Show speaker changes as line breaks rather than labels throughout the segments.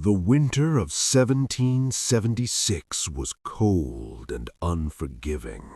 The winter of 1776 was cold and unforgiving.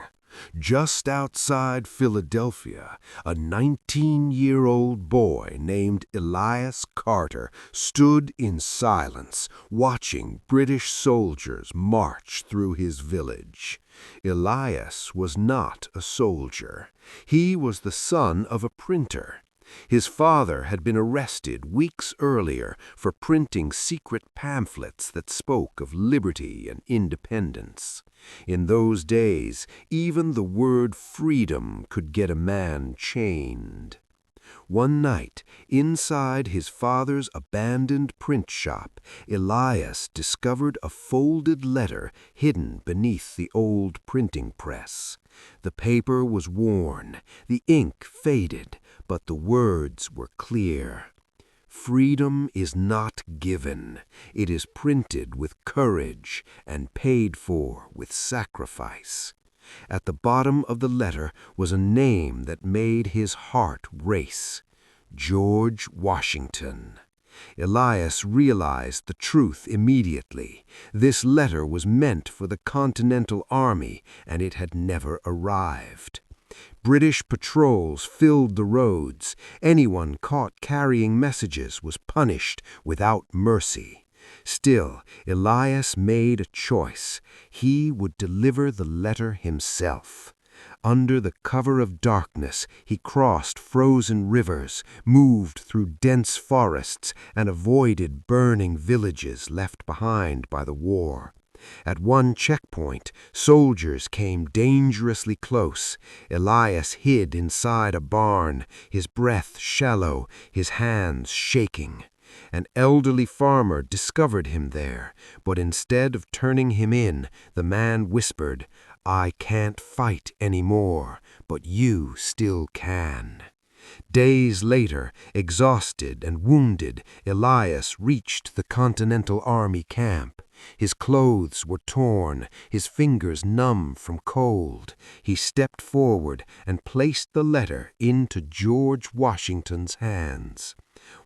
Just outside Philadelphia, a 19-year-old boy named Elias Carter stood in silence, watching British soldiers march through his village. Elias was not a soldier. He was the son of a printer. His father had been arrested weeks earlier for printing secret pamphlets that spoke of liberty and independence. In those days, even the word freedom could get a man chained. One night, inside his father's abandoned print shop, Elias discovered a folded letter hidden beneath the old printing press. The paper was worn, the ink faded, but the words were clear. Freedom is not given. It is printed with courage and paid for with sacrifice. At the bottom of the letter was a name that made his heart race: George Washington. Elias realized the truth immediately. This letter was meant for the Continental Army, and it had never arrived. British patrols filled the roads. Anyone caught carrying messages was punished without mercy. Still, Elias made a choice. He would deliver the letter himself. Under the cover of darkness, he crossed frozen rivers, moved through dense forests, and avoided burning villages left behind by the war. At one checkpoint, soldiers came dangerously close. Elias hid inside a barn, his breath shallow, his hands shaking. An elderly farmer discovered him there, but instead of turning him in, the man whispered, "I can't fight anymore, but you still can." Days later, exhausted and wounded, Elias reached the Continental Army camp. His clothes were torn, his fingers numb from cold. He stepped forward and placed the letter into George Washington's hands.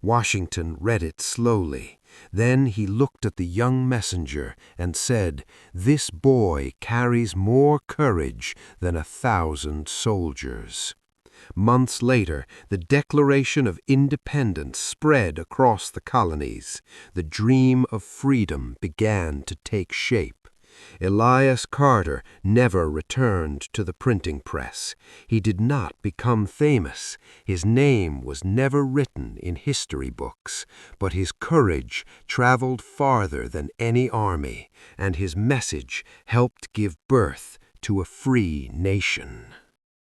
Washington read it slowly. Then he looked at the young messenger and said, "This boy carries more courage than 1,000 soldiers." Months later, the Declaration of Independence spread across the colonies. The dream of freedom began to take shape. Elias Carter never returned to the printing press. He did not become famous. His name was never written in history books, but his courage traveled farther than any army, and his message helped give birth to a free nation.